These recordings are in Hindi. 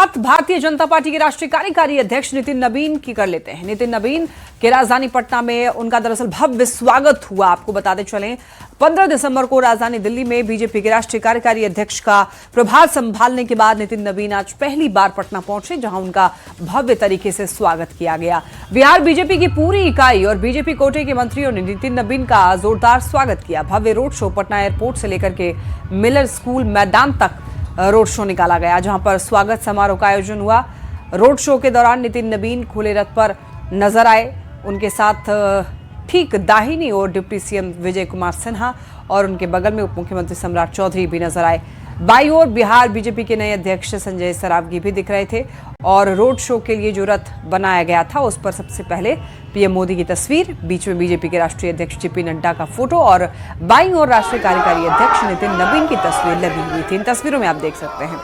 बात भारतीय जनता पार्टी के राष्ट्रीय कार्यकारी अध्यक्ष नितिन नबीन की कर लेते हैं। नितिन नबीन के राजधानी पटना में उनका दरअसल भव्य स्वागत हुआ। आपको बताते चलें 15 दिसंबर को राजधानी दिल्ली में बीजेपी के राष्ट्रीय कार्यकारी अध्यक्ष का प्रभार संभालने के बाद नितिन नबीन आज पहली बार पटना पहुंचे, जहां उनका भव्य तरीके से स्वागत किया गया। बिहार बीजेपी की पूरी इकाई और बीजेपी कोटे के मंत्रियों ने नितिन नबीन का जोरदार स्वागत किया। भव्य रोड शो पटना एयरपोर्ट से लेकर के मिलर स्कूल मैदान तक रोड शो निकाला गया, जहां पर स्वागत समारोह का आयोजन हुआ। रोड शो के दौरान नितिन नबीन खुले रथ पर नजर आए। उनके साथ ठीक दाहिनी ओर डिप्टी सीएम विजय कुमार सिन्हा और उनके बगल में उप मुख्यमंत्री सम्राट चौधरी भी नजर आए। बाईं ओर बिहार बीजेपी के नए अध्यक्ष संजय सरावगी भी दिख रहे थे और रोड शो के लिए जो रथ बनाया गया था उस पर सबसे पहले पीएम मोदी की तस्वीर, बीच में बीजेपी के राष्ट्रीय अध्यक्ष जेपी नड्डा का फोटो और बाईं ओर राष्ट्रीय कार्यकारी अध्यक्ष नितिन नबीन की तस्वीर लगी हुई थी। इन तस्वीरों में आप देख सकते हैं।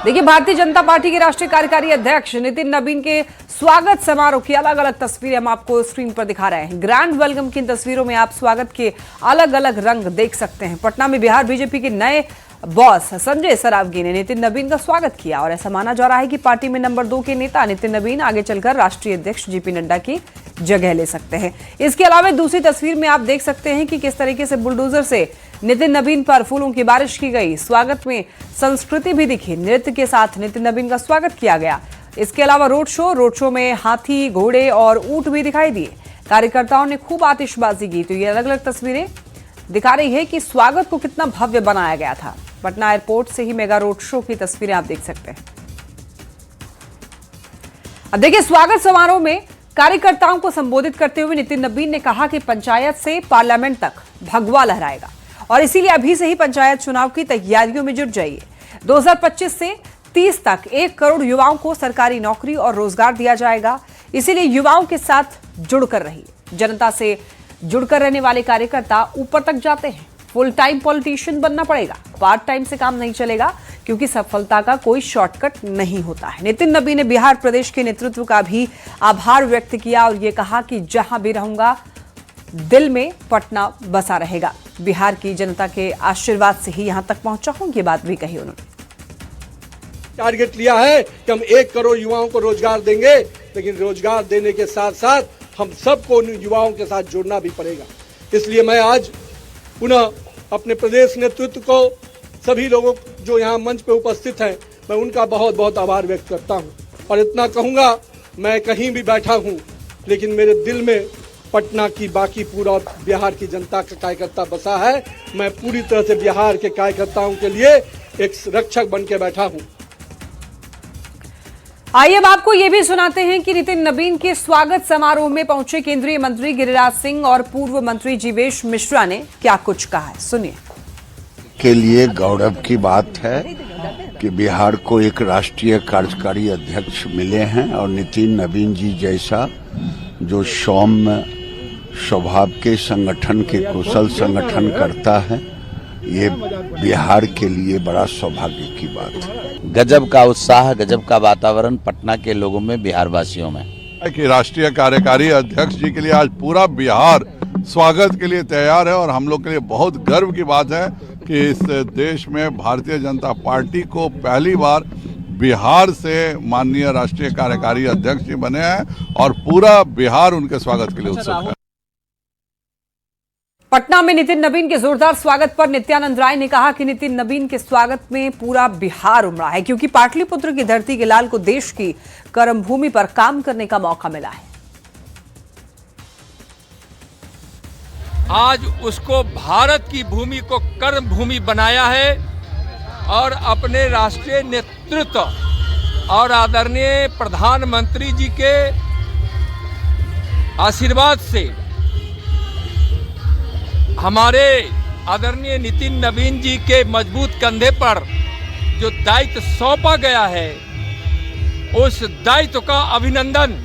देखिए, भारतीय जनता पार्टी के राष्ट्रीय कार्यकारी अध्यक्ष नितिन नबीन के स्वागत समारोह की अलग अलग तस्वीरें हम आपको स्क्रीन पर दिखा रहे हैं। ग्रैंड वेलकम की तस्वीरों में आप स्वागत के अलग अलग रंग देख सकते हैं। पटना में बिहार बीजेपी के नए बॉस संजय सरावगी ने नितिन नबीन का स्वागत किया और ऐसा माना जा रहा है कि पार्टी में नंबर 2 के नेता नितिन नबीन आगे चलकर राष्ट्रीय अध्यक्ष जेपी नड्डा की जगह ले सकते हैं। इसके अलावा दूसरी तस्वीर में आप देख सकते हैं कि किस तरीके से बुलडोजर से नितिन नबीन पर फूलों की बारिश की गई। स्वागत में संस्कृति भी दिखी, नृत्य के साथ नितिन नबीन का स्वागत किया गया। इसके अलावा रोड शो में हाथी, घोड़े और ऊंट भी दिखाई दिए। कार्यकर्ताओं ने खूब आतिशबाजी की। तो ये अलग अलग तस्वीरें दिखा रही है कि स्वागत को कितना भव्य बनाया गया था। पटना एयरपोर्ट से ही मेगा रोड शो की तस्वीरें आप देख सकते हैं। अब देखिए, स्वागत समारोह में कार्यकर्ताओं को संबोधित करते हुए नितिन नबीन ने कहा कि पंचायत से पार्लियामेंट तक भगवा लहराएगा और इसीलिए अभी से ही पंचायत चुनाव की तैयारियों में जुट जाइए। 2025 से 30 तक 1 करोड़ युवाओं को सरकारी नौकरी और रोजगार दिया जाएगा। इसीलिए युवाओं के साथ जुड़कर रहिए। जनता से जुड़कर रहने वाले कार्यकर्ता ऊपर तक जाते हैं। फुल टाइम पॉलिटिशियन बनना पड़ेगा, पार्ट टाइम से काम नहीं चलेगा, क्योंकि सफलता का कोई शॉर्टकट नहीं होता है। नितिन नबीन ने बिहार प्रदेश के नेतृत्व का भी आभार व्यक्त किया और यह कहा कि जहां भी रहूंगा दिल में पटना बसा रहेगा। बिहार की जनता के आशीर्वाद से ही यहां तक पहुंचा हूं, ये बात भी कही उन्होंने। टारगेट लिया है कि हम 1 करोड़ युवाओं को रोजगार देंगे, लेकिन रोजगार देने के साथ साथ हम सबको उन युवाओं के साथ जुड़ना भी पड़ेगा। इसलिए मैं आज पुनः अपने प्रदेश नेतृत्व को, सभी लोगों जो यहाँ मंच पे उपस्थित हैं, मैं उनका बहुत बहुत आभार व्यक्त करता हूँ और इतना कहूँगा, मैं कहीं भी बैठा हूँ लेकिन मेरे दिल में पटना की बाकी पूरा बिहार की जनता का कार्यकर्ता बसा है। मैं पूरी तरह से बिहार के कार्यकर्ताओं के लिए एक रक्षक बन के बैठा हूँ। आइए अब आपको ये भी सुनाते हैं कि नितिन नबीन के स्वागत समारोह में पहुंचे केंद्रीय मंत्री गिरिराज सिंह और पूर्व मंत्री जीवेश मिश्रा ने क्या कुछ कहा है, सुनिए। के लिए गौरव की बात है कि बिहार को एक राष्ट्रीय कार्यकारी अध्यक्ष मिले हैं और नितिन नबीन जी जैसा जो सौम्य स्वभाव के संगठन के कुशल संगठन करता है, ये बिहार के लिए बड़ा सौभाग्य की बात है। गजब का उत्साह, गजब का वातावरण पटना के लोगों में, बिहार वासियों में। कि राष्ट्रीय कार्यकारी अध्यक्ष जी के लिए आज पूरा बिहार स्वागत के लिए तैयार है और हम लोग के लिए बहुत गर्व की बात है कि इस देश में भारतीय जनता पार्टी को पहली बार बिहार से माननीय राष्ट्रीय कार्यकारी अध्यक्ष जी बने हैं और पूरा बिहार उनके स्वागत के लिए उत्सुक है। पटना में नितिन नबीन के जोरदार स्वागत पर नित्यानंद राय ने कहा कि नितिन नबीन के स्वागत में पूरा बिहार उमड़ा है, क्योंकि पाटलिपुत्र की धरती के लाल को देश की कर्मभूमि पर काम करने का मौका मिला है। आज उसको भारत की भूमि को कर्म भूमि बनाया है और अपने राष्ट्रीय नेतृत्व और आदरणीय प्रधानमंत्री जी के आशीर्वाद से हमारे आदरणीय नितिन नबीन जी के मजबूत कंधे पर जो दायित्व सौंपा गया है, उस दायित्व का अभिनंदन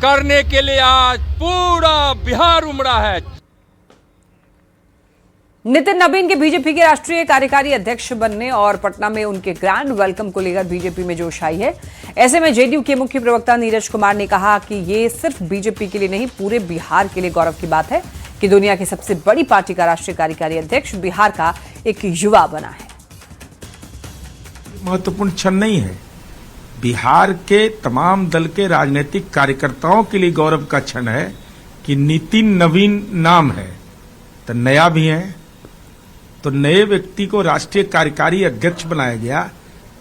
करने के लिए आज पूरा बिहार उमड़ा है। नितिन नबीन के बीजेपी के राष्ट्रीय कार्यकारी अध्यक्ष बनने और पटना में उनके ग्रैंड वेलकम को लेकर बीजेपी में जोश आई है। ऐसे में जेडीयू के मुख्य प्रवक्ता नीरज कुमार ने कहा कि ये सिर्फ बीजेपी के लिए नहीं, पूरे बिहार के लिए गौरव की बात है कि दुनिया की सबसे बड़ी पार्टी का राष्ट्रीय कार्यकारी अध्यक्ष बिहार का एक युवा बना है। महत्वपूर्ण क्षण नहीं है, बिहार के तमाम दल के राजनीतिक कार्यकर्ताओं के लिए गौरव का क्षण है कि नितिन नवीन नाम है, तो नया भी है, तो नए व्यक्ति को राष्ट्रीय कार्यकारी अध्यक्ष बनाया गया।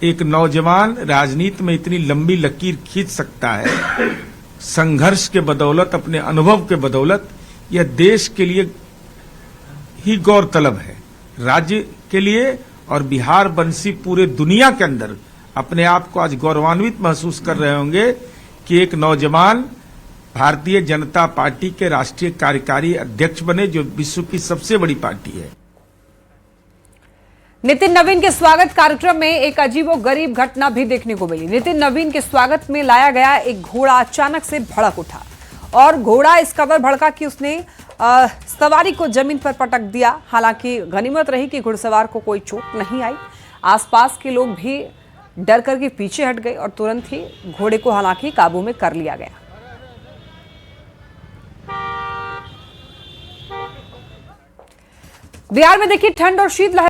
एक नौजवान राजनीति में इतनी लंबी लकीर खींच सकता है संघर्ष के बदौलत, अपने अनुभव के बदौलत। यह देश के लिए ही गौरतलब है, राज्य के लिए, और बिहार बंसी पूरे दुनिया के अंदर अपने आप को आज गौरवान्वित महसूस कर रहे होंगे कि एक नौजवान भारतीय जनता पार्टी के राष्ट्रीय कार्यकारी अध्यक्ष बने, जो विश्व की सबसे बड़ी पार्टी है। नितिन नवीन के स्वागत कार्यक्रम में एक अजीबोगरीब घटना भी देखने को मिली। नितिन नवीन के स्वागत में लाया गया एक घोड़ा अचानक से भड़क उठा और घोड़ा इस कदर भड़का कि उसने सवारी को जमीन पर पटक दिया। हालांकि गनीमत रही कि घुड़सवार को कोई चोट नहीं आई। आसपास के लोग भी डर करके पीछे हट गए और तुरंत ही घोड़े को हालांकि काबू में कर लिया गया। बिहार में देखिए ठंड और शीतलहर